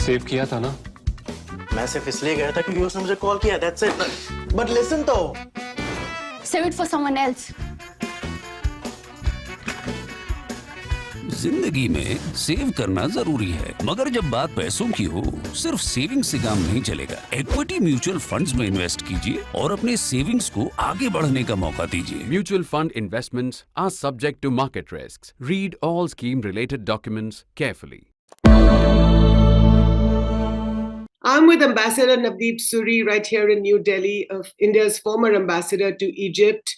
Save किया था ना? मैं सिर्फ इसलिए गया था क्योंकि उसने मुझे कॉल किया. That's it. But listen though. Save it for someone else. जिंदगी में सेव करना जरूरी है, मगर जब बात पैसों की हो, सिर्फ सेविंग से काम नहीं चलेगा. इक्विटी म्यूचुअल फंड्स में इन्वेस्ट कीजिए और अपने सेविंग्स को आगे बढ़ने का मौका दीजिए. Mutual fund investments are subject to market risks. Read all scheme-related documents carefully. I'm with Ambassador Navdeep Suri right here in New Delhi, of India's former ambassador to Egypt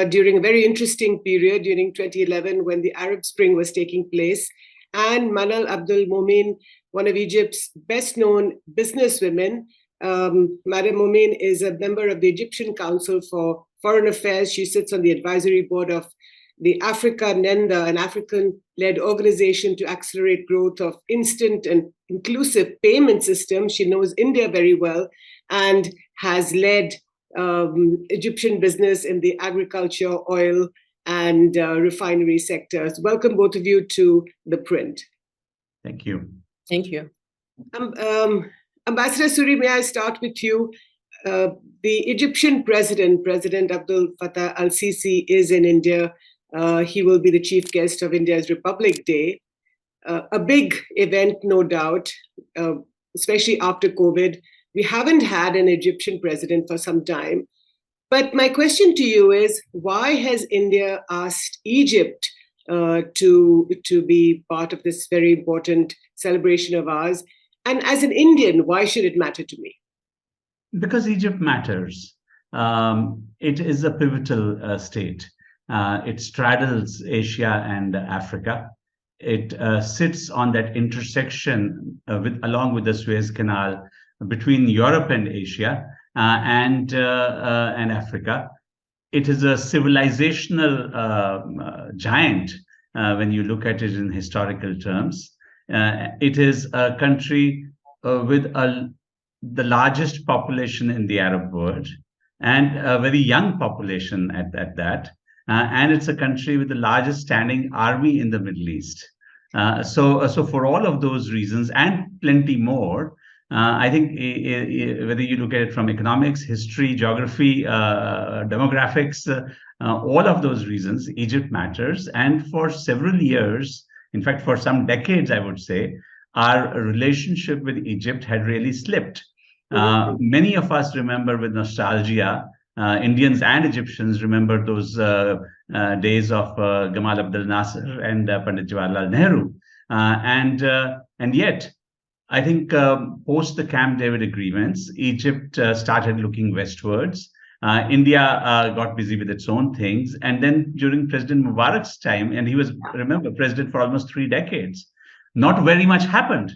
during a very interesting period during 2011 when the Arab Spring was taking place. And Manal Abdul Momin, one of Egypt's best known businesswomen. Madam Momin is a member of the Egyptian Council for Foreign Affairs. She sits on the advisory board of the Africa Nenda, an African-led organization to accelerate growth of instant and inclusive payment systems. She knows India very well and has led Egyptian business in the agriculture, oil, and refinery sectors. Welcome both of you to ThePrint. Thank you. Thank you. Ambassador Suri, may I start with you? The Egyptian President Abdel Fattah El-Sisi is in India. He will be the chief guest of India's Republic Day. A big event, no doubt, especially after COVID. We haven't had an Egyptian president for some time. But my question to you is, why has India asked Egypt to be part of this very important celebration of ours? And as an Indian, why should it matter to me? Because Egypt matters. It is a pivotal state. It straddles Asia and Africa. It sits on that intersection along with the Suez Canal between Europe and Asia and Africa. It is a civilizational giant when you look at it in historical terms. It is a country with the largest population in the Arab world and a very young population at that. And it's a country with the largest standing army in the Middle East. So for all of those reasons and plenty more, I think whether you look at it from economics, history, geography, demographics, all of those reasons, Egypt matters. And for several years, in fact, for some decades, I would say, our relationship with Egypt had really slipped. Many of us remember with nostalgia, Indians and Egyptians remember those days of Gamal Abdel Nasser and Pandit Jawaharlal Nehru. And yet, I think post the Camp David agreements, Egypt started looking westwards. India got busy with its own things. And then during President Mubarak's time, and he was, remember, president for almost 3 decades, not very much happened.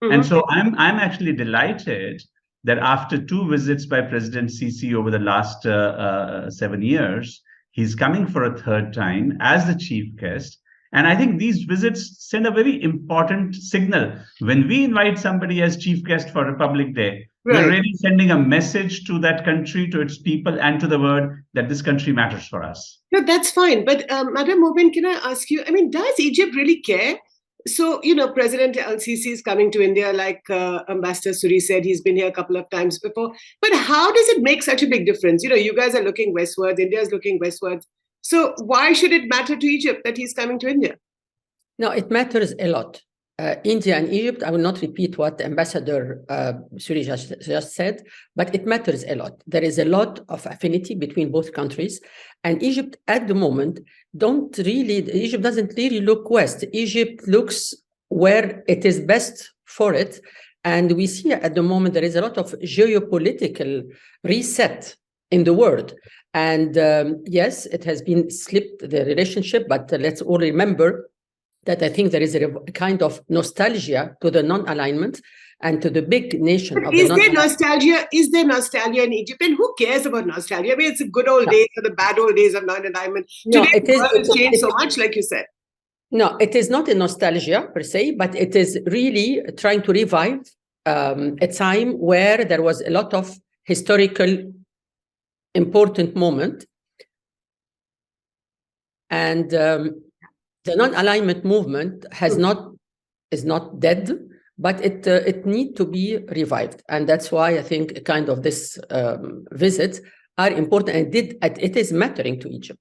And so I'm actually delighted that after 2 visits by President Sisi over the last 7 years, he's coming for a 3rd time as the chief guest. And I think these visits send a very important signal. When we invite somebody as chief guest for Republic Day, we're really sending a message to that country, to its people, and to the world that this country matters for us. No, that's fine. But Madam Momin, can I ask you, I mean, does Egypt really care? So, President El-Sisi is coming to India, like Ambassador Suri said, he's been here a couple of times before. But how does it make such a big difference? You guys are looking westwards, India is looking westwards. So why should it matter to Egypt that he's coming to India? No, it matters a lot. India and Egypt, I will not repeat what Ambassador Suri just said, but it matters a lot. There is a lot of affinity between both countries. And Egypt at the moment Egypt doesn't really look west. Egypt looks where it is best for it. And we see at the moment there is a lot of geopolitical reset in the world. And yes, it has been slipped, the relationship, but let's all remember that I think there is a kind of nostalgia to the non-alignment and to the big nation of is there nostalgia? Is there nostalgia in Egypt? And who cares about nostalgia? I mean, it's the good old days or the bad old days of non-alignment. Today, the world has changed so much, like you said. No, it is not a nostalgia per se, but it is really trying to revive a time where there was a lot of historical important moment. And the non-alignment movement is not dead, but it need to be revived. And that's why I think kind of this visits are important, and it is mattering to Egypt.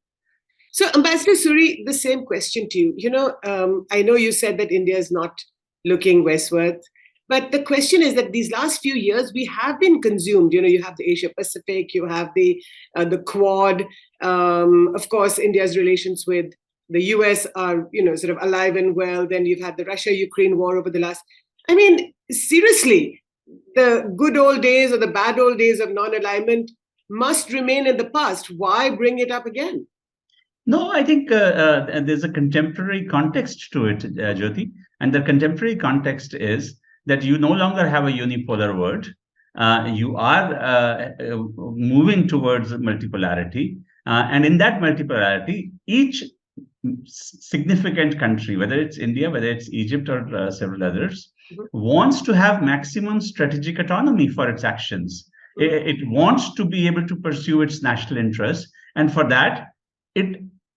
So, Ambassador Suri, the same question to you. I know you said that India is not looking westward, but the question is that these last few years we have been consumed. You have the Asia Pacific, you have the Quad. Of course, India's relations with the US are sort of alive and well. Then you've had the Russia-Ukraine war over the last. I mean, seriously, the good old days or the bad old days of non-alignment must remain in the past. Why bring it up again? No, I think there's a contemporary context to it, Jyoti. And the contemporary context is that you no longer have a unipolar world. You are moving towards multipolarity. And in that multipolarity, each significant country, whether it's India, whether it's Egypt or several others, wants to have maximum strategic autonomy for its actions. It wants to be able to pursue its national interests. And for that,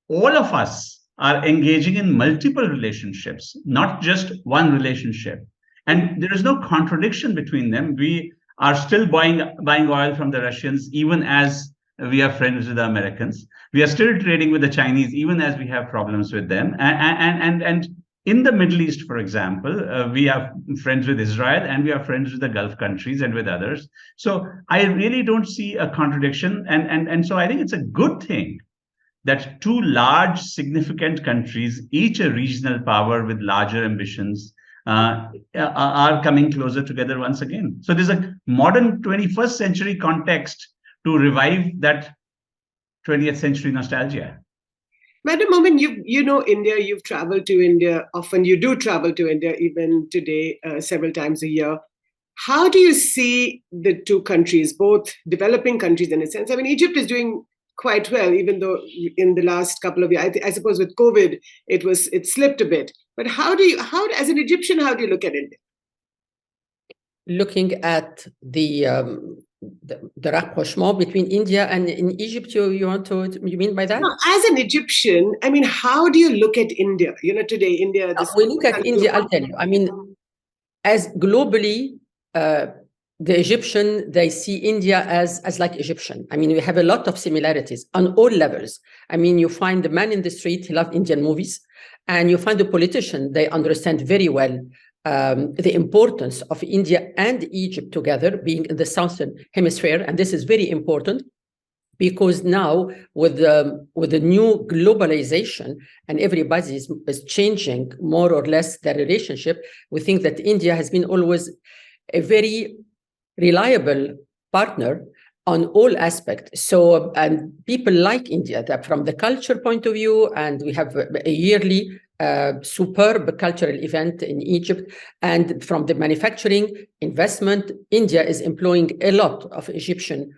all of us are engaging in multiple relationships, not just one relationship. And there is no contradiction between them. We are still buying oil from the Russians, even as we are friends with the Americans. We are still trading with the Chinese, even as we have problems with them. And in the Middle East, for example, we are friends with Israel, and we are friends with the Gulf countries and with others. So I really don't see a contradiction. And so I think it's a good thing that two large, significant countries, each a regional power with larger ambitions, are coming closer together once again. So there's a modern 21st century context to revive that 20th century nostalgia. Madam Momin, you know India, you've traveled to India often. You do travel to India even today, several times a year. How do you see the two countries, both developing countries in a sense? I mean, Egypt is doing quite well, even though in the last couple of years, I suppose with COVID, it slipped a bit. But how as an Egyptian, how do you look at India? Looking at the rapprochement between India and in Egypt, you mean by that? No, as an Egyptian, I mean, how do you look at India? Today, India. We look at India, I'll tell you. I mean, as globally, the Egyptian, they see India as like Egyptian. I mean, we have a lot of similarities on all levels. I mean, you find the man in the street, he loves Indian movies, and you find the politician, they understand very well the importance of India and Egypt together being in the Southern Hemisphere. And this is very important because now with the new globalization and everybody is changing more or less their relationship, we think that India has been always a very reliable partner on all aspects. So, and people like India that from the culture point of view, and we have a yearly superb cultural event in Egypt. And from the manufacturing investment, India is employing a lot of Egyptian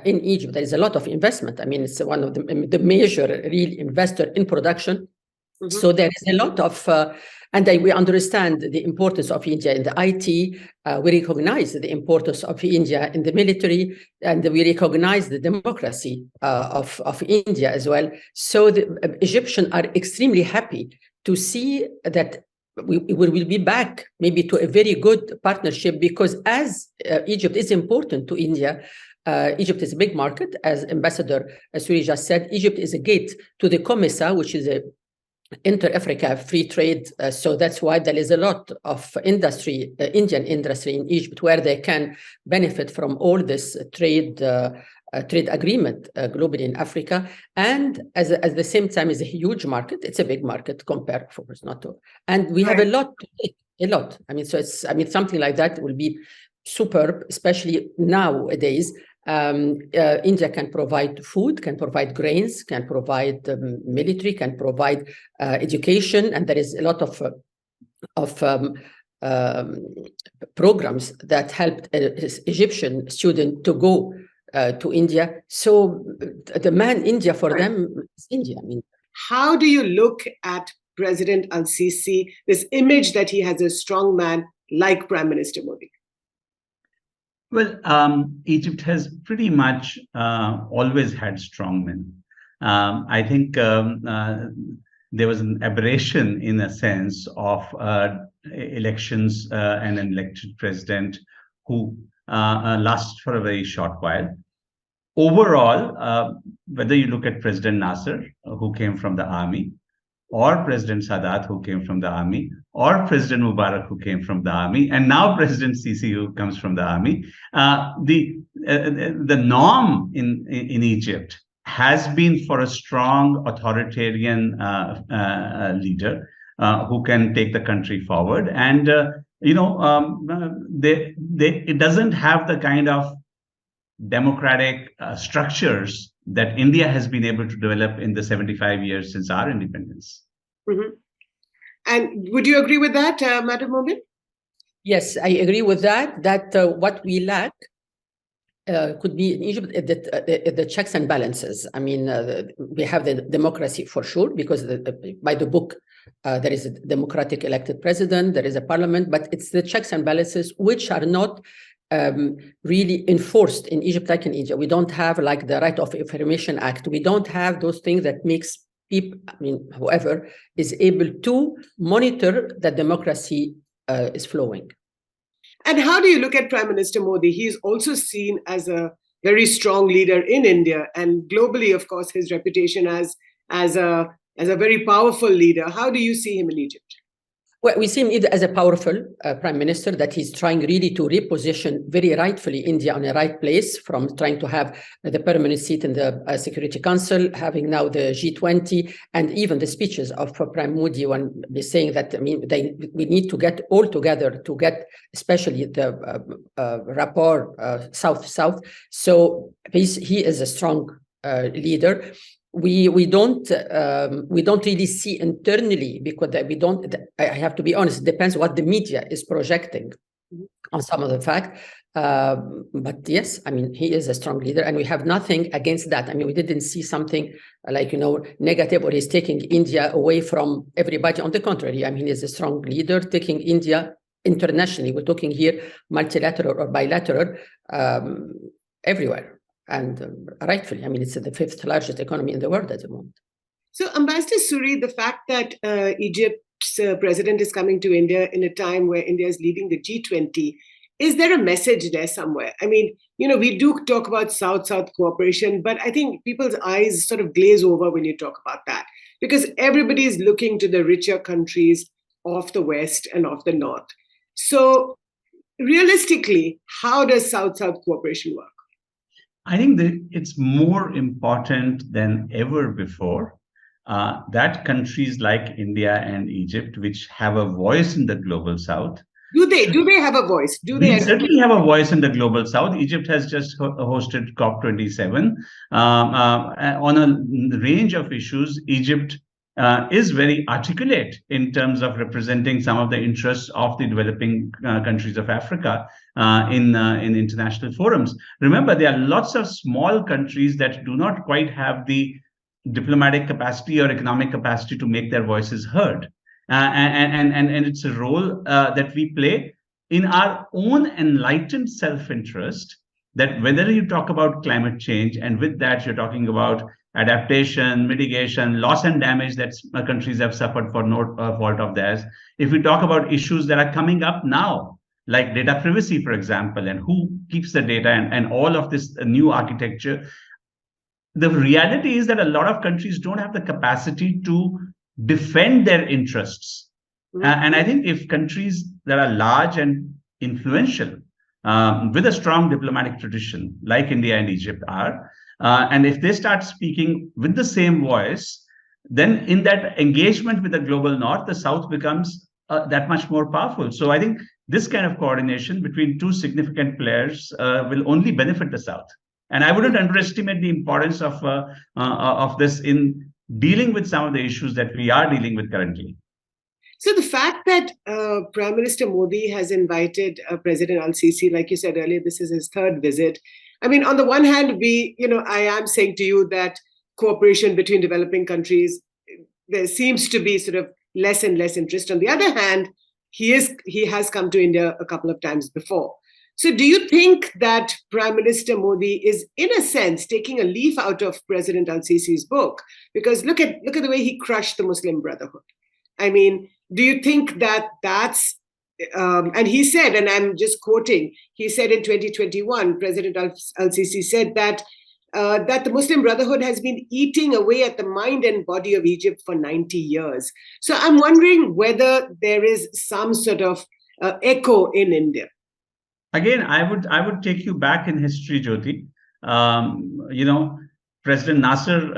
in Egypt. There is a lot of investment. I mean, it's one of the major real investor in production. Mm-hmm. So there is a lot of, and we understand the importance of India in the IT. We recognize the importance of India in the military, and we recognize the democracy of India as well. So the Egyptians are extremely happy to see that we will be back maybe to a very good partnership, because as Egypt is important to India, Egypt is a big market, as Ambassador Suri just said. Egypt is a gate to the COMESA, which is a inter-Africa free trade. So that's why there is a lot of industry, Indian industry in Egypt, where they can benefit from all this trade agreement globally in Africa. And at the same time, is a huge market. It's a big market compared, of course, not to. And we have a lot to take, a lot. I mean, so something like that will be superb, especially nowadays. India can provide food, can provide grains, can provide military, can provide education, and there is a lot of programs that helped Egyptian students to go to India. So the man India for them is India. I mean, how do you look at President Al-Sisi, this image that he has a strong man like Prime Minister Modi? Well, Egypt has pretty much always had strongmen. I think there was an aberration in a sense of elections and an elected president who lasted for a very short while. Overall, whether you look at President Nasser, who came from the army, or President Sadat, who came from the army, or President Mubarak, who came from the army, and now President Sisi, who comes from the army, the norm in Egypt has been for a strong authoritarian leader who can take the country forward. And, it doesn't have the kind of democratic structures that India has been able to develop in the 75 years since our independence. Mm-hmm. And would you agree with that, Madam Momin? Yes, I agree with that. That what we lack could be in Egypt the checks and balances. I mean, we have the democracy for sure, because by the book, there is a democratic elected president, there is a parliament, but it's the checks and balances which are not really enforced in Egypt like in India. We don't have like the Right of Information Act. We don't have those things that makes people, I mean, whoever is able to monitor that democracy is flowing. And how do you look at Prime Minister Modi? He is also seen as a very strong leader in India, and globally, of course, his reputation as a very powerful leader. How do you see him in Egypt? Well, we see him either as a powerful prime minister, that he's trying really to reposition very rightfully India on a right place, from trying to have the permanent seat in the Security Council, having now the G20, and even the speeches of Prime Modi when they're saying that, I mean, we need to get all together to get especially the rapport South-South. So he is a strong leader. We don't really see internally, because we don't. I have to be honest. It depends what the media is projecting on some of the fact. But yes, I mean, he is a strong leader, and we have nothing against that. I mean, we didn't see something like, negative, or he's taking India away from everybody. On the contrary, I mean, he's a strong leader taking India internationally. We're talking here multilateral or bilateral, everywhere. And rightfully, I mean, it's the 5th largest economy in the world at the moment. So, Ambassador Suri, the fact that Egypt's president is coming to India in a time where India is leading the G20, is there a message there somewhere? I mean, we do talk about South-South cooperation, but I think people's eyes sort of glaze over when you talk about that, because everybody is looking to the richer countries of the West and of the North. So, realistically, how does South-South cooperation work? I think that it's more important than ever before that countries like India and Egypt, which have a voice in the global South. Do they have a voice? They certainly have a voice in the global South. Egypt has just hosted COP27 on a range of issues. Egypt is very articulate in terms of representing some of the interests of the developing countries of Africa in international forums. Remember, there are lots of small countries that do not quite have the diplomatic capacity or economic capacity to make their voices heard. And it's a role that we play in our own enlightened self-interest, that whether you talk about climate change, and with that you're talking about adaptation, mitigation, loss and damage that countries have suffered for no fault of theirs. If we talk about issues that are coming up now, like data privacy, for example, and who keeps the data, and all of this new architecture, the reality is that a lot of countries don't have the capacity to defend their interests. And I think if countries that are large and influential, with a strong diplomatic tradition, like India and Egypt are, and if they start speaking with the same voice, then in that engagement with the global North, the South becomes that much more powerful. So I think this kind of coordination between two significant players will only benefit the South. And I wouldn't underestimate the importance of this in dealing with some of the issues that we are dealing with currently. So the fact that Prime Minister Modi has invited President Al-Sisi, like you said earlier, this is his 3rd visit. I mean, on the one hand, I am saying to you that cooperation between developing countries, there seems to be sort of less and less interest. On the other hand, he has come to India a couple of times before. So do you think that Prime Minister Modi is, in a sense, taking a leaf out of President Al-Sisi's book? Because look at the way he crushed the Muslim Brotherhood. I mean, do you think that that's, and he said, and I'm just quoting, he said in 2021, President Al-Sisi said that that the Muslim Brotherhood has been eating away at the mind and body of Egypt for 90 years. So I'm wondering whether there is some sort of echo in India. Again, I would take you back in history, Jyoti. President Nasser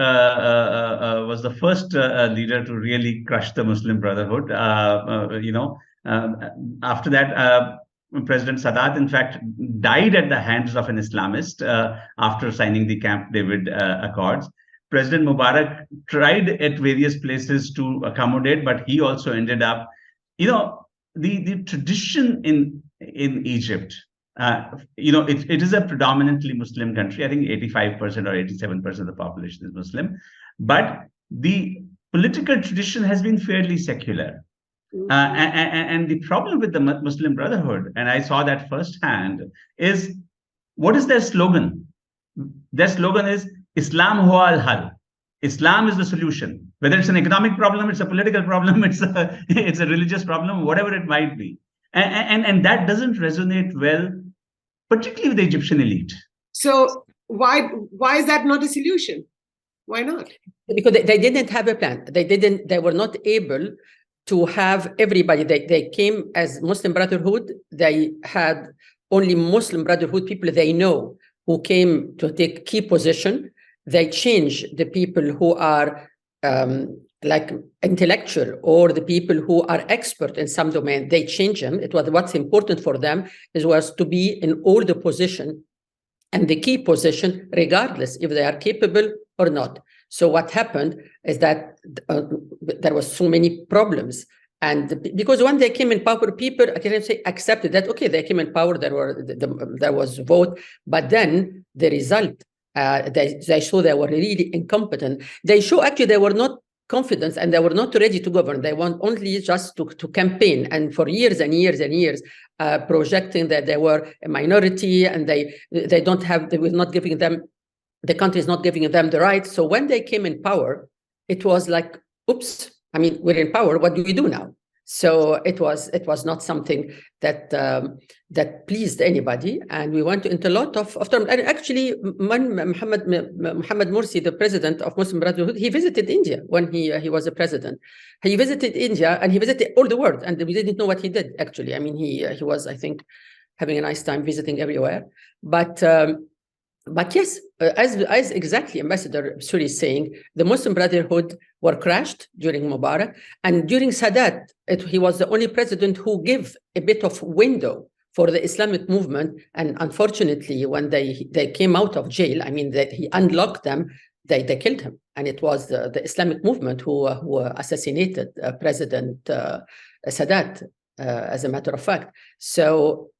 was the first leader to really crush the Muslim Brotherhood. After that, President Sadat, in fact, died at the hands of an Islamist after signing the Camp David Accords. President Mubarak tried at various places to accommodate, but he also ended up, the tradition in Egypt, it is a predominantly Muslim country. I think 85% or 87% of the population is Muslim, but the political tradition has been fairly secular. And the problem with the Muslim Brotherhood, and I saw that firsthand, is what is their slogan? Their slogan is Islam Hua al-Hal. Islam is the solution. Whether it's an economic problem, it's a political problem, it's a religious problem, whatever it might be. And that doesn't resonate well, particularly with the Egyptian elite. So why is that not a solution? Why not? Because they didn't have a plan. They were not able to have everybody. They came as Muslim Brotherhood. They had only Muslim Brotherhood people they know who came to take key position. They change the people who are like intellectual or the people who are expert in some domain. They change them. It was what's important for them was to be in all the position and the key position, regardless if they are capable or not. So what happened is that there was so many problems. And because when they came in power, people, I can say, accepted that, okay, they came in power, there was vote, but then the result, they saw they were really incompetent. They show actually they were not confident and they were not ready to govern. They want only just to campaign, and for years and years and years, projecting that they were a minority and they were not giving them, the country is not giving them the right. So when they came in power, it was like, oops, I mean, we're in power, what do we do now? So it was not something that that pleased anybody, and we went into a lot of terms. And actually, Mohammed Morsi, the president of Muslim Brotherhood, he visited India when he was a president. He visited India and he visited all the world, and we didn't know what he did actually. I mean, he was, I think, having a nice time visiting everywhere. But yes, as exactly Ambassador Suri is saying, the Muslim Brotherhood were crashed during Mubarak, and during Sadat, he was the only president who gave a bit of window for the Islamic movement. And unfortunately, when they came out of jail, I mean, that he unlocked them, they killed him. And it was the Islamic movement who assassinated President Sadat, as a matter of fact. So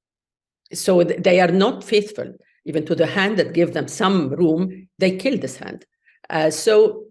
they are not faithful even to the hand that gave them some room. They killed this hand. So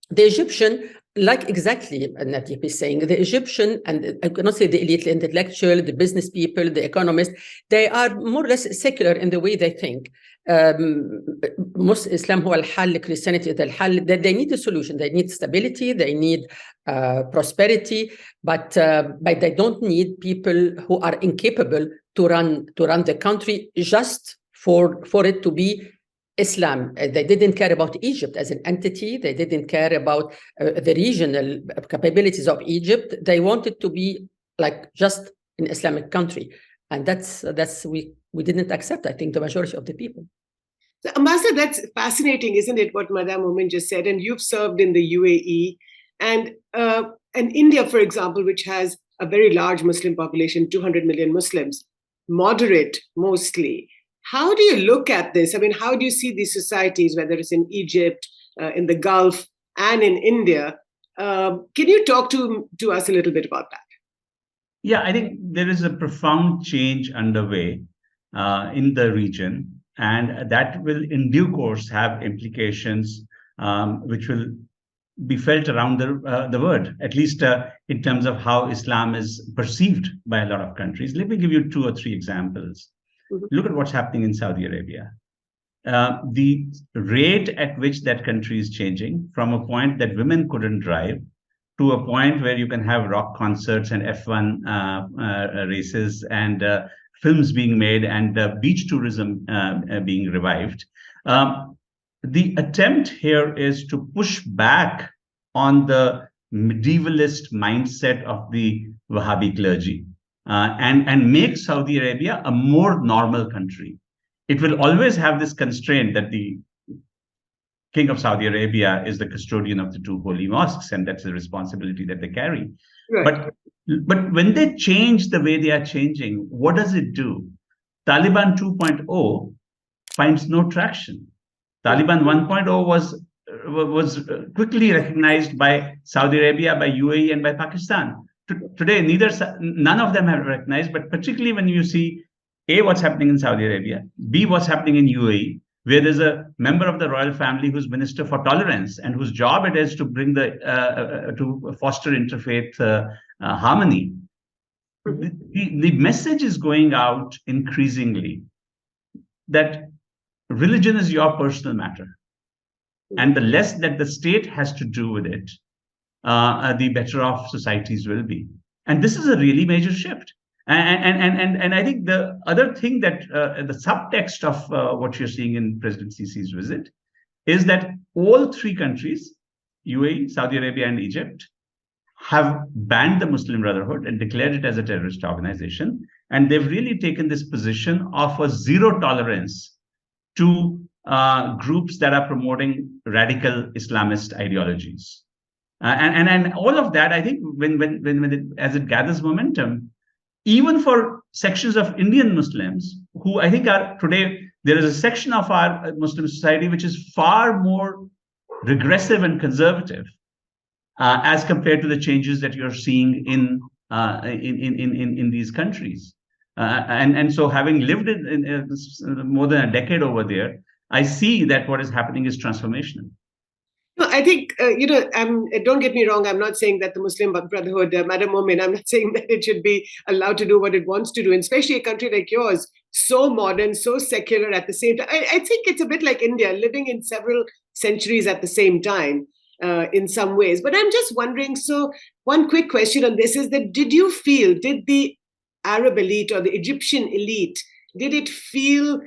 the Egyptian, like exactly Navdeep is saying, the Egyptian, and I cannot say the elite, the intellectual, the business people, the economists, they are more or less secular in the way they think. Islam هو الحل, Christianity is الحل. They need a solution. They need stability. They need prosperity, but they don't need people who are incapable to run the country just for it to be Islam. They didn't care about Egypt as an entity. They didn't care about the regional capabilities of Egypt. They wanted to be like just an Islamic country. And that's we didn't accept, I think, the majority of the people. So, Ambassador, that's fascinating, isn't it, what Madam Momin just said? And you've served in the UAE and India, for example, which has a very large Muslim population, 200 million Muslims, moderate mostly. How do you look at this? I mean, how do you see these societies, whether it's in Egypt, in the Gulf, and in India? Can you talk to us a little bit about that? Yeah, I think there is a profound change underway in the region, and that will in due course have implications which will be felt around the world, at least in terms of how Islam is perceived by a lot of countries. Let me give you 2 or 3 examples. Look at what's happening in Saudi Arabia. The rate at which that country is changing from a point that women couldn't drive to a point where you can have rock concerts and F1 races and films being made and beach tourism being revived. The attempt here is to push back on the medievalist mindset of the Wahhabi clergy and make Saudi Arabia a more normal country. It will always have this constraint that the King of Saudi Arabia is the custodian of the two holy mosques, and that's the responsibility that they carry. Right. But when they change the way they are changing, what does it do? Taliban 2.0 finds no traction. Taliban 1.0 was quickly recognized by Saudi Arabia, by UAE, and by Pakistan. Today, none of them have recognized, but particularly when you see A, what's happening in Saudi Arabia, B, what's happening in UAE, where there's a member of the royal family who's Minister for Tolerance and whose job it is to bring to foster interfaith harmony. The message is going out increasingly that religion is your personal matter. And the less that the state has to do with it, the better off societies will be. And this is a really major shift. And I think the other thing that the subtext of what you're seeing in President Sisi's visit is that all three countries, UAE, Saudi Arabia, and Egypt, have banned the Muslim Brotherhood and declared it as a terrorist organization. And they've really taken this position of a zero tolerance to groups that are promoting radical Islamist ideologies. And all of that, I think, as it gathers momentum, even for sections of Indian Muslims who I think are today, there is a section of our Muslim society which is far more regressive and conservative as compared to the changes that you're seeing in these countries. And so having lived in more than a decade over there, I see that what is happening is transformational. No, I think, don't get me wrong, I'm not saying that the Muslim Brotherhood, Madam Momin, I'm not saying that it should be allowed to do what it wants to do, and especially a country like yours, so modern, so secular at the same time. I think it's a bit like India, living in several centuries at the same time in some ways. But I'm just wondering, so one quick question on this is that did the Arab elite or the Egyptian elite, did it feel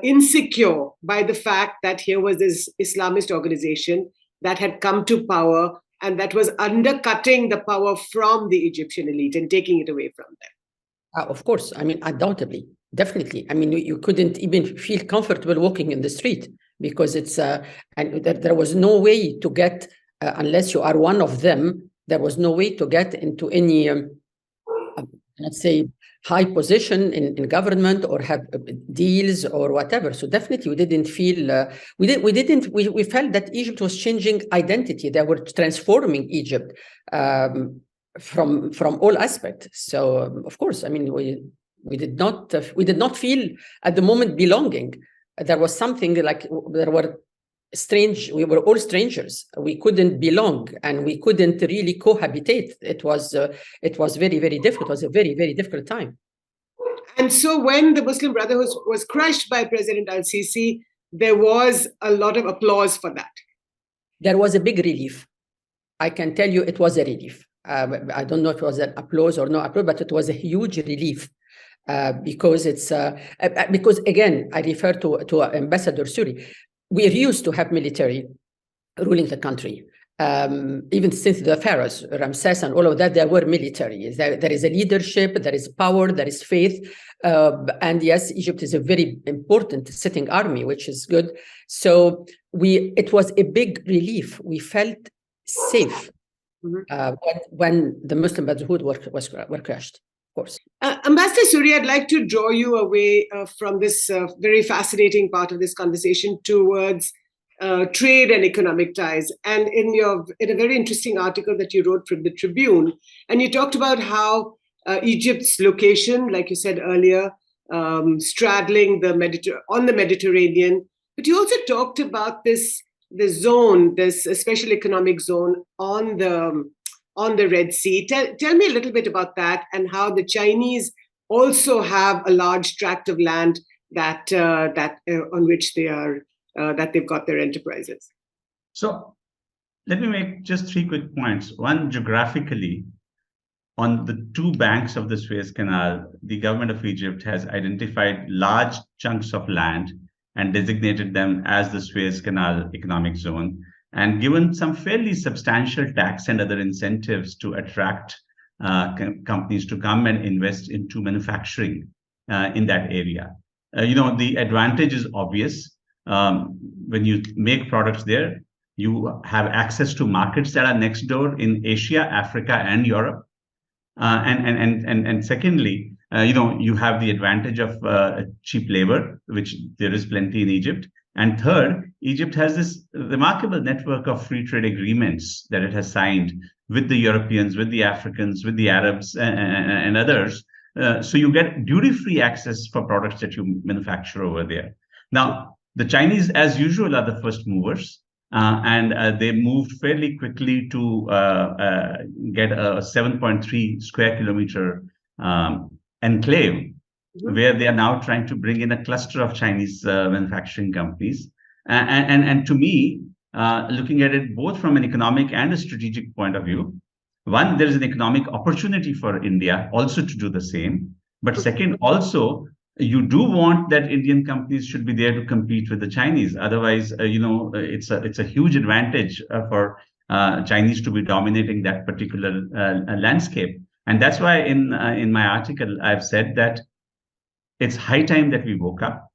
insecure by the fact that here was this Islamist organization that had come to power and that was undercutting the power from the Egyptian elite and taking it away from them? Of course. I mean, undoubtedly, definitely. I mean, you couldn't even feel comfortable walking in the street because it's and there was no way to get unless you are one of them. There was no way to get into any let's say high position in government or have deals or whatever. So definitely we didn't feel, we felt that Egypt was changing identity. They were transforming Egypt from all aspects. So of course, I mean, we did not feel at the moment belonging. There was something like there were we were all strangers. We couldn't belong and we couldn't really cohabitate. It was very, very difficult. It was a very, very difficult time. And so when the Muslim Brotherhood was crushed by President Al-Sisi, there was a lot of applause for that. There was a big relief. I can tell you it was a relief. I don't know if it was an applause or no applause, but it was a huge relief. Because again, I refer to Ambassador Suri. We used to have military ruling the country. Even since the pharaohs, Ramses and all of that, there were military. There is a leadership, there is power, there is faith. And yes, Egypt is a very important sitting army, which is good. So it was a big relief. We felt safe when the Muslim Brotherhood were crushed. Of course. Ambassador Suri, I'd like to draw you away from this very fascinating part of this conversation towards trade and economic ties. And in a very interesting article that you wrote from the Tribune, and you talked about how Egypt's location, like you said earlier, straddling on the Mediterranean, but you also talked about this special economic zone on the Red Sea. Tell me a little bit about that and how the Chinese also have a large tract of land that on which they've got their enterprises. So let me make just 3 quick points. One, geographically, on the 2 banks of the Suez Canal, the government of Egypt has identified large chunks of land and designated them as the Suez Canal Economic Zone, and given some fairly substantial tax and other incentives to attract companies to come and invest into manufacturing in that area. The advantage is obvious. When you make products there, you have access to markets that are next door in Asia, Africa, and Europe. And secondly, you have the advantage of cheap labor, which there is plenty in Egypt. And third, Egypt has this remarkable network of free trade agreements that it has signed with the Europeans, with the Africans, with the Arabs, and others. So you get duty-free access for products that you manufacture over there. Now, the Chinese, as usual, are the first movers. And they moved fairly quickly to get a 7.3 square kilometer enclave, where they are now trying to bring in a cluster of Chinese manufacturing companies. And to me, looking at it both from an economic and a strategic point of view, one, there is an economic opportunity for India also to do the same. But second, also, you do want that Indian companies should be there to compete with the Chinese. Otherwise, it's a huge advantage for Chinese to be dominating that particular landscape. And that's why in my article, I've said that it's high time that we woke up.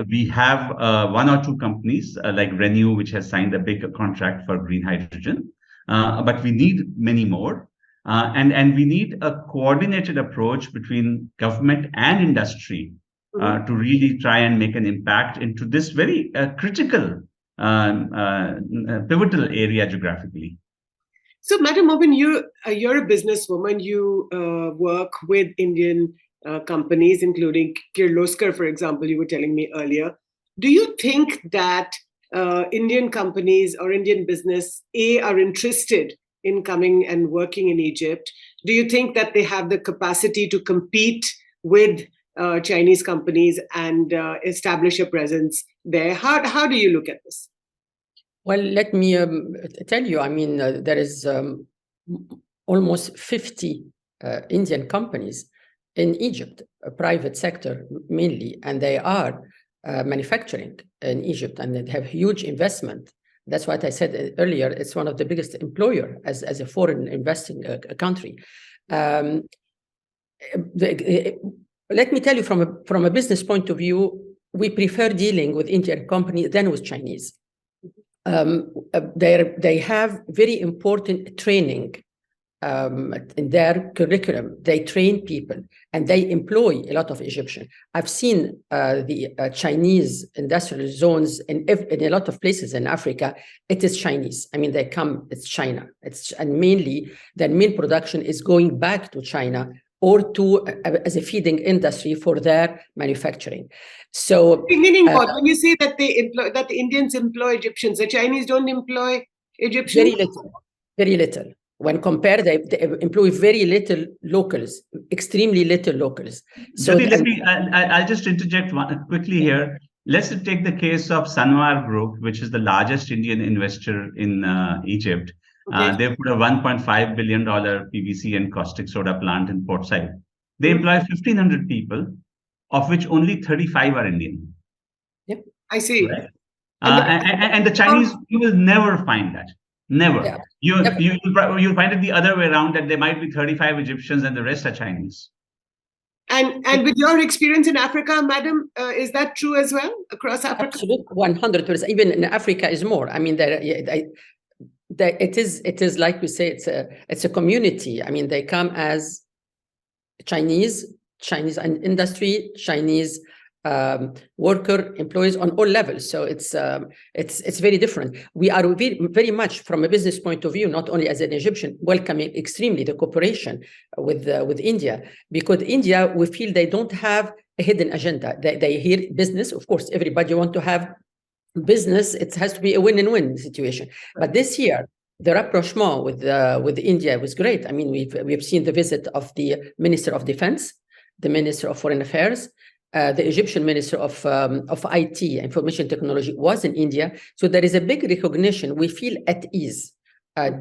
We have 1 or 2 companies like Renew, which has signed a big contract for green hydrogen. But we need many more. And we need a coordinated approach between government and industry to really try and make an impact into this very critical, pivotal area geographically. So, Madam Momin, you're a businesswoman. You work with Indian companies, including Kirloskar, for example, you were telling me earlier. Do you think that Indian companies or Indian business, are interested in coming and working in Egypt? Do you think that they have the capacity to compete with Chinese companies and establish a presence there? How do you look at this? Well, let me tell you, there is almost 50 Indian companies in Egypt, a private sector mainly, and they are manufacturing in Egypt, and they have huge investment. That's what I said earlier. It's one of the biggest employer as a foreign investing country. Let me tell you from a business point of view, we prefer dealing with Indian companies than with Chinese. They have very important training in their curriculum. They train people and they employ a lot of Egyptians. I've seen the Chinese industrial zones in a lot of places in Africa. It is Chinese. They come, it's China. And mainly their main production is going back to China or to as a feeding industry for their manufacturing. So meaning what? When you say that that the Indians employ Egyptians, the Chinese don't employ Egyptians? Very little. When compared, they employ very little locals, extremely little locals. So Jyoti, I'll just interject quickly here. Let's take the case of Sanwar Group, which is the largest Indian investor in Egypt. Okay. They put a $1.5 billion PVC and caustic soda plant in Port Said. They employ 1,500 people, of which only 35 are Indian. Yeah, I see. Right? And the Chinese, you will never find that. Never. Yeah. You'll find it the other way around, that there might be 35 Egyptians and the rest are Chinese. And with your experience in Africa, Madam, is that true as well across Africa? Absolutely, 100%. Even in Africa is more. It is like we say, it's a community. They come as Chinese and industry, Chinese worker employees on all levels. So it's very different. We are very much from a business point of view, not only as an Egyptian, welcoming extremely the cooperation with India, because India, we feel they don't have a hidden agenda. They hear business. Of course, everybody wants to have business. It has to be a win-win situation. But this year, the rapprochement with India was great. We've seen the visit of the Minister of Defense the Minister of Foreign Affairs. The Egyptian Minister of IT, Information Technology, was in India. So there is a big recognition. We feel at ease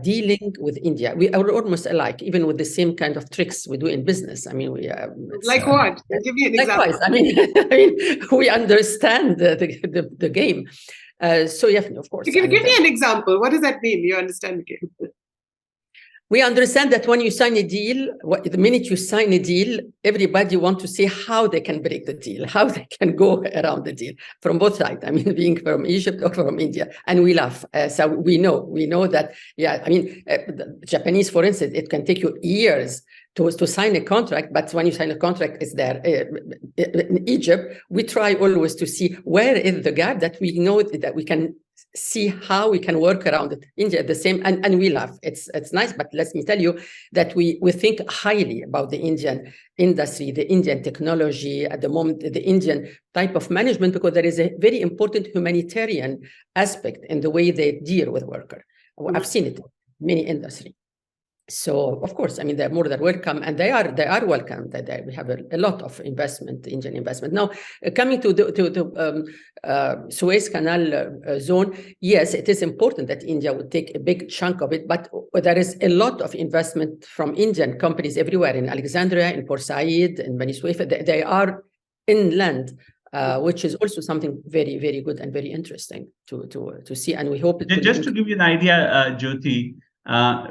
dealing with India. We are almost alike, even with the same kind of tricks we do in business. I mean, like what? Give me an example. Likewise, I mean, we understand the game. So yeah, of course. Give me an example. What does that mean? You understand the game? We understand that when you sign a deal, the minute you sign a deal, everybody wants to see how they can break the deal, how they can go around the deal from both sides. I mean, being from Egypt or from India, and we laugh. So we know that. Yeah, I mean, the Japanese, for instance, it can take you years to sign a contract, but when you sign a contract, it's there. In Egypt, we try always to see where is the gap that we know that we can see how we can work around it. India, the same, and we laugh. It's nice, but let me tell you that we think highly about the Indian industry, the Indian technology at the moment, the Indian type of management, because there is a very important humanitarian aspect in the way they deal with workers. I've seen it in many industries. So, of course, I mean, they're more than welcome, and they are welcome. That we have a lot of investment, Indian investment. Now, coming to the Suez Canal zone, yes, it is important that India would take a big chunk of it, but there is a lot of investment from Indian companies everywhere, in Alexandria, in Port Said, in Bani Suef. They are inland, which is also something very, very good and very interesting to see, and we hope it just to give you an idea, Jyoti.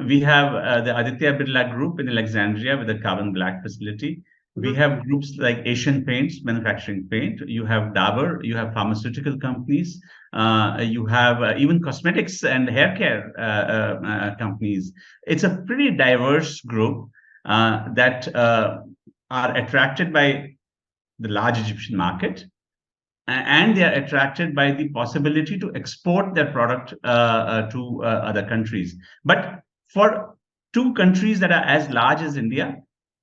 We have the Aditya Birla Group in Alexandria with a carbon black facility. We have groups like Asian Paints, manufacturing paint. You have Dabur, you have pharmaceutical companies. You have even cosmetics and hair care companies. It's a pretty diverse group that are attracted by the large Egyptian market. And they are attracted by the possibility to export their product to other countries. But for two countries that are as large as India,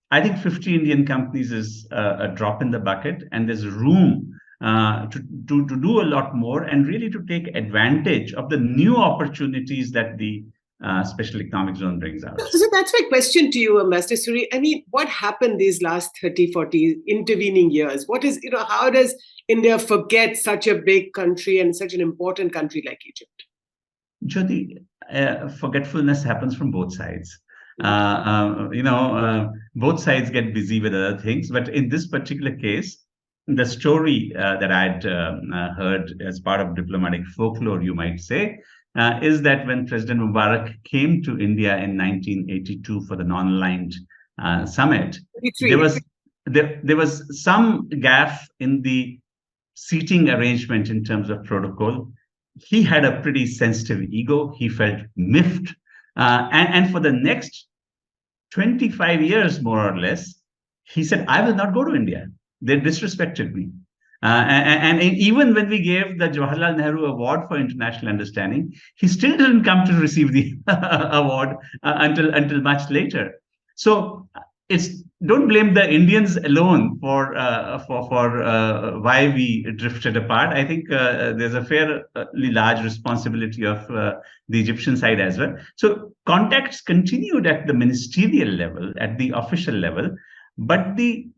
I think 50 Indian companies is a drop in the bucket, and there's room to do a lot more and really to take advantage of the new opportunities that the special economic zone brings out. So that's my question to you, Ambassador Suri. I mean, what happened these last 30, 40 intervening years? What is, how does India forget such a big country and such an important country like Egypt? Jyoti, forgetfulness happens from both sides. Both sides get busy with other things. But in this particular case, the story that I'd heard as part of diplomatic folklore, you might say, is that when President Mubarak came to India in 1982 for the non-aligned summit, there was some gaffe in the seating arrangement in terms of protocol. He had a pretty sensitive ego. He felt miffed. And for the next 25 years, more or less, he said, I will not go to India. They disrespected me. And even when we gave the Jawaharlal Nehru Award for International Understanding, he still didn't come to receive the award until much later. So don't blame the Indians alone for why we drifted apart. I think there's a fairly large responsibility of the Egyptian side as well. So contacts continued at the ministerial level, at the official level, but the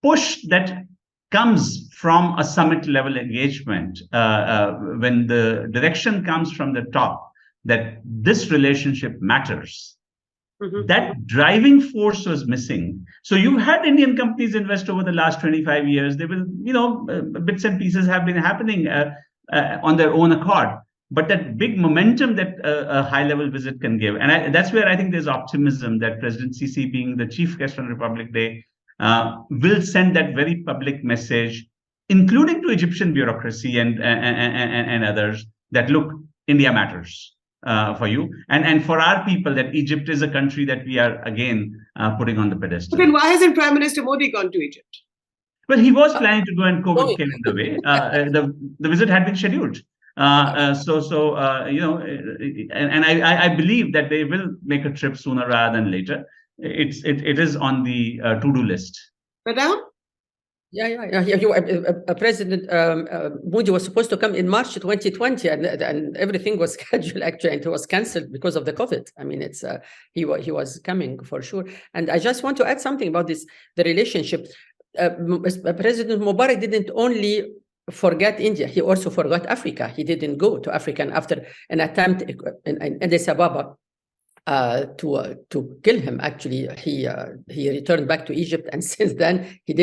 push that comes from a summit level engagement, when the direction comes from the top that this relationship matters, that driving force was missing. So you had Indian companies invest over the last 25 years. They will, bits and pieces have been happening on their own accord. But that big momentum that a high-level visit can give, and that's where I think there's optimism that President Sisi, being the chief guest on Republic Day, will send that very public message, including to Egyptian bureaucracy and others, that look, India matters for you, and for our people, that Egypt is a country that we are again putting on the pedestal. But then why hasn't Prime Minister Modi gone to Egypt? Well, he was planning to go, and COVID came in the way. The visit had been scheduled. I believe that they will make a trip sooner rather than later. It is on the to-do list. Madam? President Modi was supposed to come in March 2020, and everything was scheduled actually, and it was cancelled because of the COVID. I mean, he was coming for sure. And I just want to add something about the relationship. President Mubarak didn't only forget India, he also forgot Africa. He didn't go to Africa, and after an attempt in Addis Ababa to kill him, actually, he returned back to Egypt, and since then he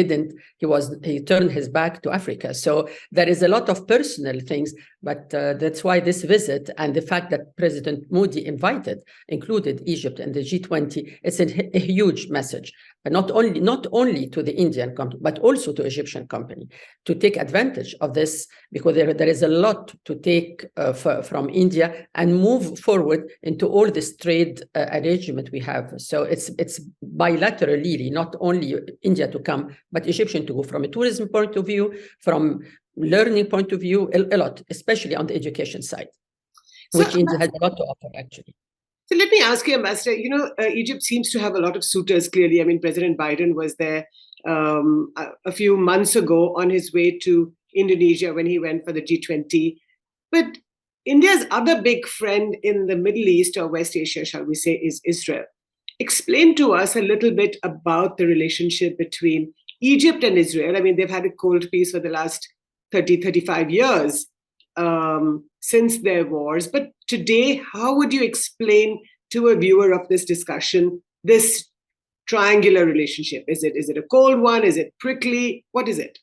turned his back to Africa. So there is a lot of personal things, but that's why this visit and the fact that President Modi included Egypt in the G20, it's a huge message. Not only to the Indian company, but also to Egyptian company to take advantage of this, because there is a lot to take from India and move forward into all this trade arrangement we have. So it's bilaterally, not only India to come, but Egyptian to go from a tourism point of view, from learning point of view, a lot, especially on the education side, which India has a lot to offer, actually. So let me ask you, Ambassador, Egypt seems to have a lot of suitors, clearly. I mean, President Biden was there a few months ago on his way to Indonesia when he went for the G20. But India's other big friend in the Middle East, or West Asia, shall we say, is Israel. Explain to us a little bit about the relationship between Egypt and Israel. I mean, they've had a cold peace for the last 30, 35 years. Since their wars. But today, how would you explain to a viewer of this discussion this triangular relationship? Is it a cold one? Is it prickly? What is it?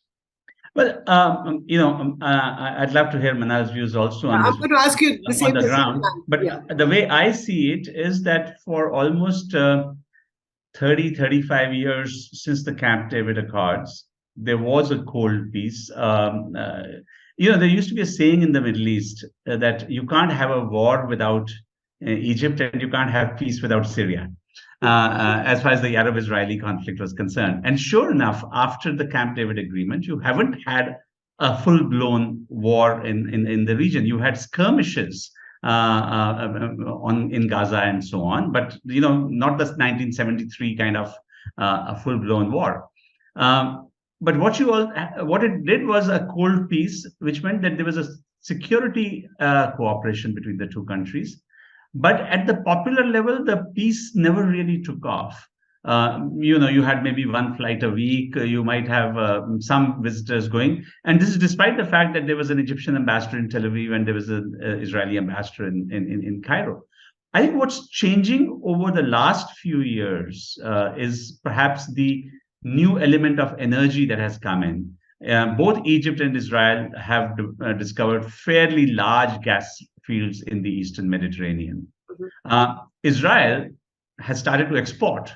Well, I'd love to hear Manal's views also on this. I'm going to ask you the same on the ground. But yeah. The way I see it is that for almost 30, 35 years since the Camp David Accords, there was a cold peace. There used to be a saying in the Middle East that you can't have a war without Egypt, and you can't have peace without Syria, as far as the Arab-Israeli conflict was concerned. And sure enough, after the Camp David Agreement, you haven't had a full-blown war in the region. You had skirmishes in Gaza and so on, but not the 1973 kind of a full-blown war. But what it did was a cold peace, which meant that there was a security cooperation between the two countries. But at the popular level, the peace never really took off. You had maybe one flight a week. You might have some visitors going. And this is despite the fact that there was an Egyptian ambassador in Tel Aviv and there was an Israeli ambassador in Cairo. I think what's changing over the last few years is perhaps the new element of energy that has come in. Both Egypt and Israel have discovered fairly large gas fields in the Eastern Mediterranean. Israel has started to export,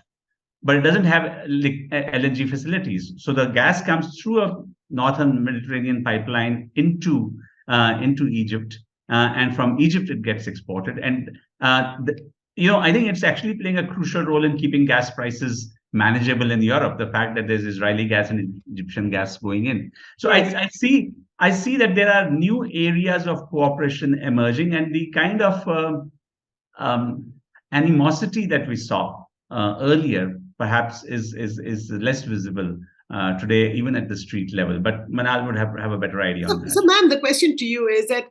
but it doesn't have LNG facilities. So the gas comes through a Northern Mediterranean pipeline into Egypt, and from Egypt it gets exported. And I think it's actually playing a crucial role in keeping gas prices manageable in Europe, the fact that there's Israeli gas and Egyptian gas going in. So I see that there are new areas of cooperation emerging, and the kind of animosity that we saw earlier perhaps is less visible today, even at the street level. But Manal would have a better idea on that. So, ma'am, the question to you is that,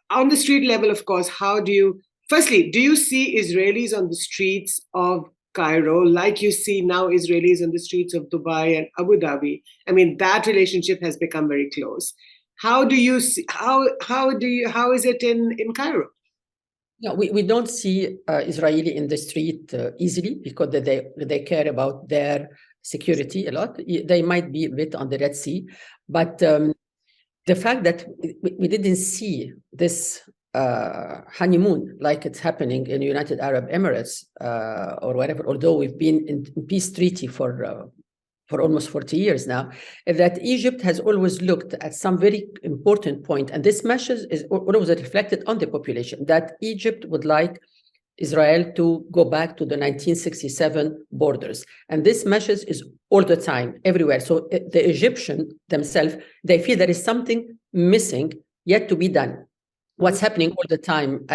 on the street level, of course, do you see Israelis on the streets of Cairo, like you see now Israelis on the streets of Dubai and Abu Dhabi? That relationship has become very close. How do you see? How is it in Cairo? No, we don't see Israeli in the street easily, because they care about their security a lot. They might be a bit on the Red Sea, but the fact that we didn't see this honeymoon like it's happening in United Arab Emirates or whatever, although we've been in peace treaty for almost 40 years now, is that Egypt has always looked at some very important point, and this message is always reflected on the population, that Egypt would like Israel to go back to the 1967 borders. And this message is all the time, everywhere. So the Egyptians themselves, they feel there is something missing yet to be done. What's happening all the time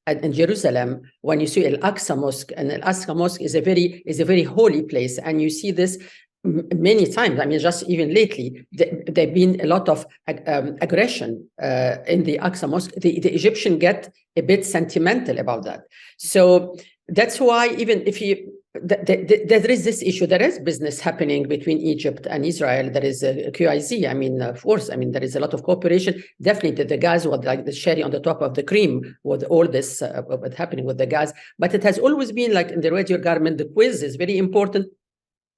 in Jerusalem, when you see Al-Aqsa Mosque, and Al-Aqsa Mosque is a very holy place, and you see this many times. Just even lately, there've been a lot of aggression in the Aqsa Mosque. The Egyptians get a bit sentimental about that. So that's why, even if there is this issue. There is business happening between Egypt and Israel. There is a QIZ. I mean, of course, I mean, there is a lot of cooperation. Definitely the gas was like the cherry on the top of the cream with all this what's happening with the gas. But it has always been like in the radio garment, the quiz is very important.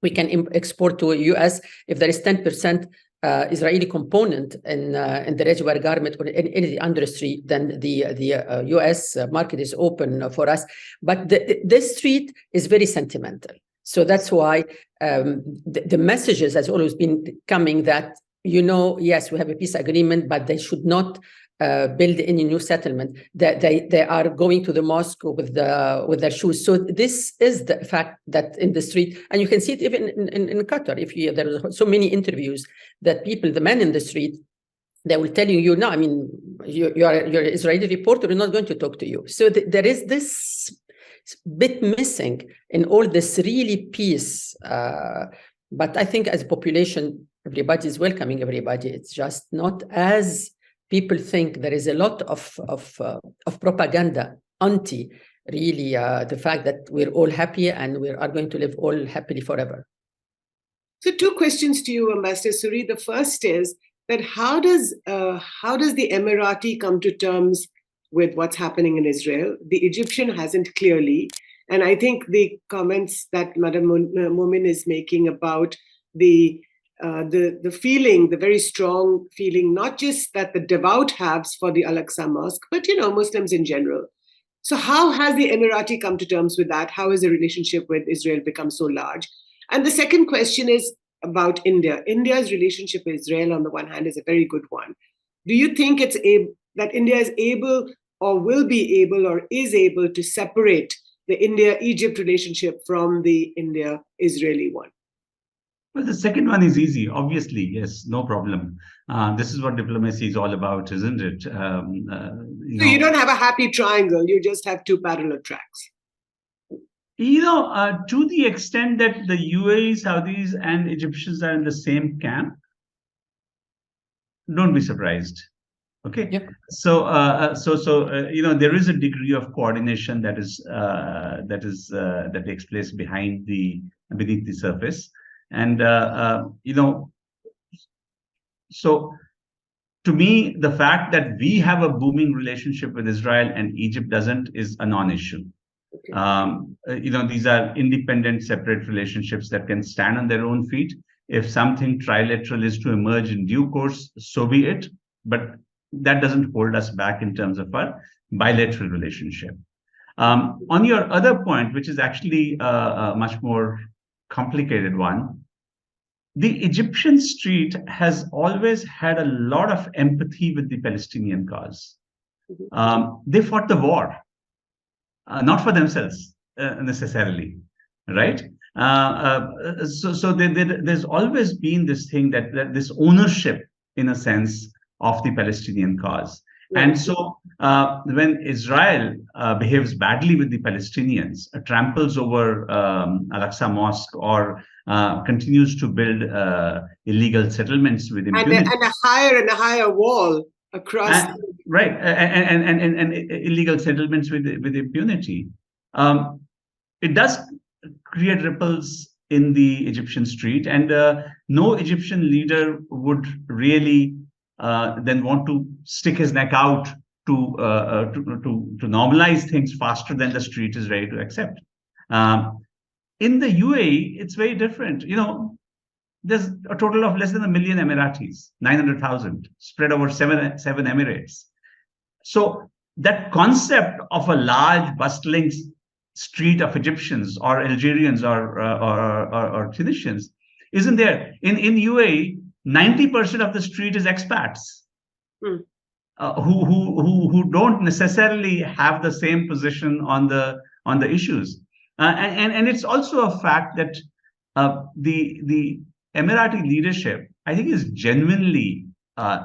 We can export to US if there is 10% Israeli component in the ready-wear garment or in any industry, then the US market is open for us. But this street is very sentimental. So that's why the messages has always been coming that, yes, we have a peace agreement, but they should not build any new settlement. That they are going to the mosque with their shoes. So this is the fact that in the street, and you can see it even in Qatar. There are so many interviews that people, the men in the street, they will tell you, no, I mean, you're an Israeli reporter, we're not going to talk to you. So there is this bit missing in all this really peace. But I think as a population, everybody is welcoming everybody. It's just not as people think. There is a lot of propaganda anti really the fact that we're all happy and we are going to live all happily forever. So 2 questions to you, Ambassador Suri. The first is that how does the Emirati come to terms with what's happening in Israel? The Egyptian hasn't clearly, and I think the comments that Madam Momin is making about the feeling, the very strong feeling, not just that the devout have for the Al-Aqsa Mosque, but Muslims in general. So how has the Emirati come to terms with that? How has the relationship with Israel become so large? And the second question is about India. India's relationship with Israel, on the one hand, is a very good one. Do you think that India is able or will be able or is able to separate the India-Egypt relationship from the India-Israeli one? Well, the second one is easy. Obviously, yes, no problem. This is what diplomacy is all about, isn't it? So you don't have a happy triangle. You just have 2 parallel tracks. To the extent that the UAE, Saudis, and Egyptians are in the same camp, don't be surprised. Okay. Yep. So there is a degree of coordination that takes place beneath the surface, and so to me, the fact that we have a booming relationship with Israel and Egypt doesn't is a non-issue. These are independent, separate relationships that can stand on their own feet. If something trilateral is to emerge in due course, so be it. But that doesn't hold us back in terms of our bilateral relationship. On your other point, which is actually a much more complicated one, the Egyptian street has always had a lot of empathy with the Palestinian cause. They fought the war. Not for themselves necessarily, right? So there's always been this thing that this ownership, in a sense, of the Palestinian cause. And so when Israel behaves badly with the Palestinians, tramples over Al-Aqsa Mosque, or continues to build illegal settlements with impunity, and a higher wall across. Right, and illegal settlements with impunity. It does create ripples in the Egyptian street, and no Egyptian leader would really then want to stick his neck out to normalize things faster than the street is ready to accept. In the UAE, it's very different. There's a total of less than 1 million Emiratis, 900,000, spread over seven emirates. So that concept of a large, bustling street of Egyptians or Algerians or Tunisians isn't there. In UAE, 90% of the street is expats who don't necessarily have the same position on the issues. And it's also a fact that the Emirati leadership, I think, is genuinely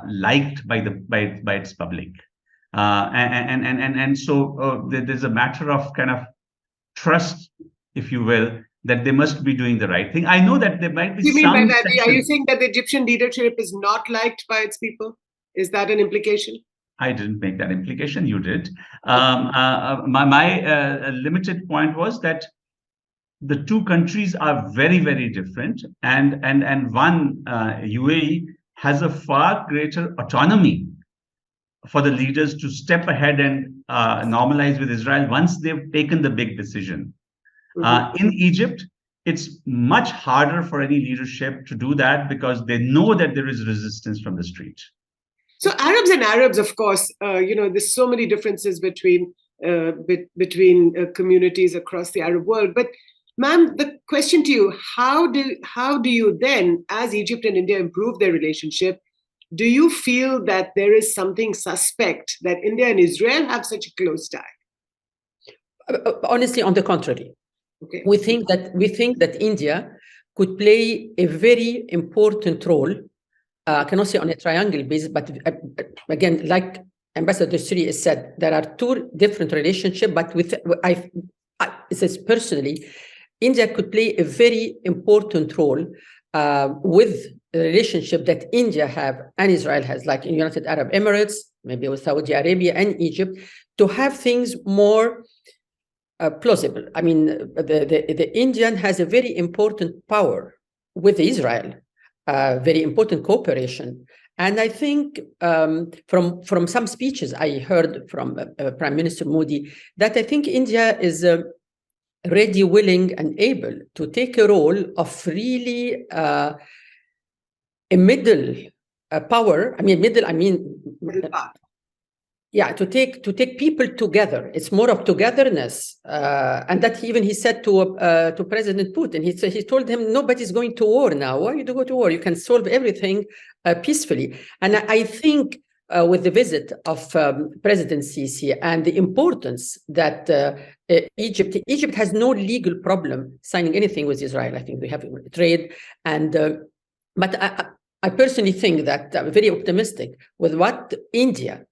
liked by its public, and so there's a matter of kind of trust, if you will, that they must be doing the right thing. I know that there might be you some. Mean by that? Are you saying that the Egyptian leadership is not liked by its people? Is that an implication? I didn't make that implication. You did. My limited point was that the two countries are very, very different, and one UAE has a far greater autonomy for the leaders to step ahead and normalize with Israel once they've taken the big decision. In Egypt, it's much harder for any leadership to do that because they know that there is resistance from the street. So Arabs and Arabs, of course, there's so many differences between communities across the Arab world. But ma'am, the question to you, how do you then, as Egypt and India improve their relationship, do you feel that there is something suspect that India and Israel have such a close tie? Honestly, on the contrary. Okay. We think that India could play a very important role. I cannot say on a triangle basis, but again, like Ambassador Suri has said, there are two different relationships. But I says personally, India could play a very important role with the relationship that India have and Israel has, like in United Arab Emirates, maybe with Saudi Arabia and Egypt, to have things more plausible. I mean, the Indian has a very important power with Israel, very important cooperation. And I think from some speeches I heard from Prime Minister Modi that I think India is ready, willing, and able to take a role of really a middle power. I mean, middle part. Yeah, to take people together. It's more of togetherness, and that even he said to President Putin. He told him, nobody's going to war now. Why you go to war? You can solve everything peacefully. And I think with the visit of President Sisi and the importance that Egypt has no legal problem signing anything with Israel. I think we have trade, and but I personally think that I'm very optimistic with what India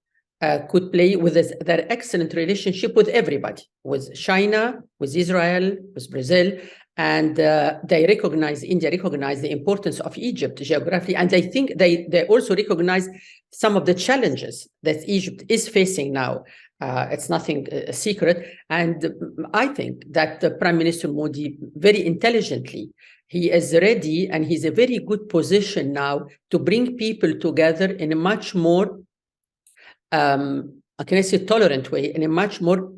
could play with their excellent relationship with everybody, with China, with Israel, with Brazil, and India recognize the importance of Egypt geographically, and I think they also recognize some of the challenges that Egypt is facing now. It's nothing secret, and I think that Prime Minister Modi very intelligently, he is ready and he's a very good position now to bring people together in a much more can I say tolerant way, in a much more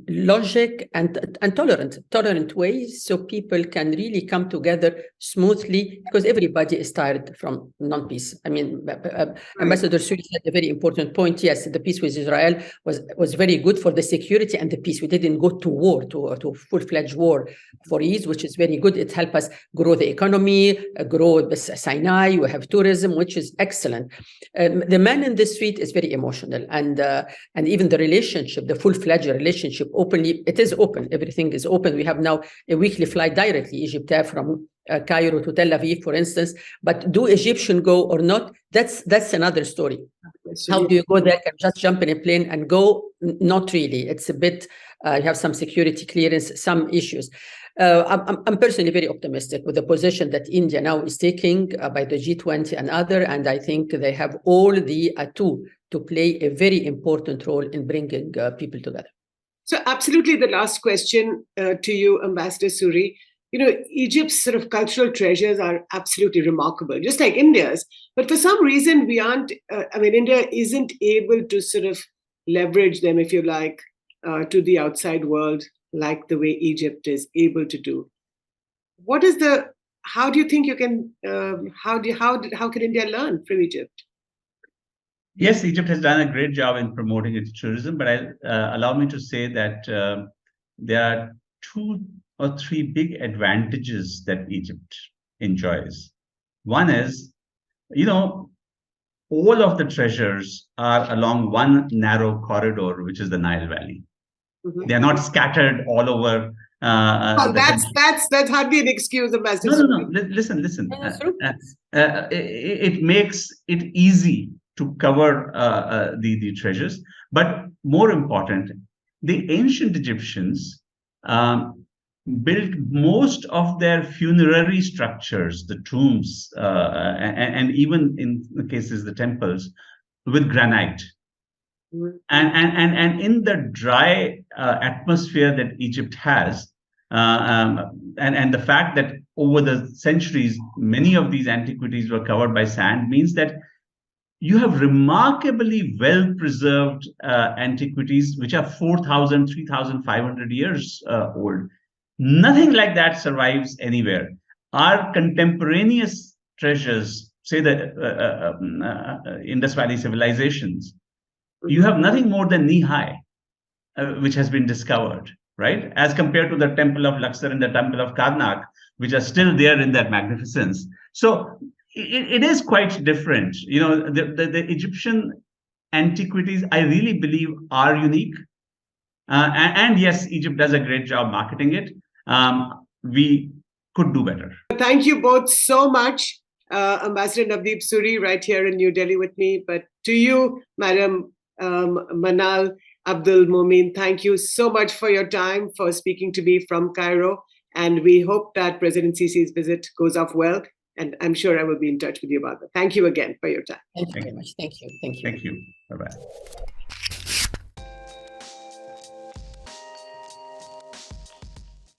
logic and tolerant way, so people can really come together smoothly, because everybody is tired from non-peace. I mean, Ambassador Suri had a very important point. Yes, the peace with Israel was very good for the security and the peace. We didn't go to war, to full-fledged war for ease, which is very good. It helped us grow the economy, grow Sinai. We have tourism, which is excellent. The man in the street is very emotional, and even the relationship, the full-fledged relationship, openly, it is open. Everything is open. We have now a weekly flight directly, Egypt from Cairo to Tel Aviv, for instance. But do Egyptians go or not? That's another story. How do you go there? Can just jump in a plane and go? Not really. It's a bit. You have some security clearance, some issues. I'm personally very optimistic with the position that India now is taking by the G20 and other, and I think they have all the atu to play a very important role in bringing people together. So absolutely, the last question to you, Ambassador Suri. You know, Egypt's sort of cultural treasures are absolutely remarkable, just like India's. But for some reason, we aren't, India isn't able to sort of leverage them, if you like, to the outside world, like the way Egypt is able to do. How do you think you can, how can India learn from Egypt? Yes, Egypt has done a great job in promoting its tourism, but allow me to say that there are 2 or 3 big advantages that Egypt enjoys. One is, all of the treasures are along one narrow corridor, which is the Nile Valley. Mm-hmm. They are not scattered all over. That's hardly an excuse, Ambassador. No. Listen. It makes it easy to cover the treasures. But more important, the ancient Egyptians built most of their funerary structures, the tombs, and even in the cases, the temples, with granite. Mm-hmm. And in the dry atmosphere that Egypt has, And the fact that over the centuries, many of these antiquities were covered by sand means that you have remarkably well-preserved antiquities, which are 4,000, 3,500 years old. Nothing like that survives anywhere. Our contemporaneous treasures, say the Indus Valley civilizations, you have nothing more than knee-high, which has been discovered, right? As compared to the Temple of Luxor and the Temple of Karnak, which are still there in that magnificence. So it is quite different. You know, the Egyptian antiquities, I really believe, are unique. And yes, Egypt does a great job marketing it. We could do better. Thank you both so much. Ambassador Navdeep Suri right here in New Delhi with me. But to you, Madam Manal Abdul Momin, thank you so much for your time, for speaking to me from Cairo. And we hope that President Sisi's visit goes off well. And I'm sure I will be in touch with you about that. Thank you again for your time. Thank you very much. Thank you. Thank you. Thank you. Bye-bye.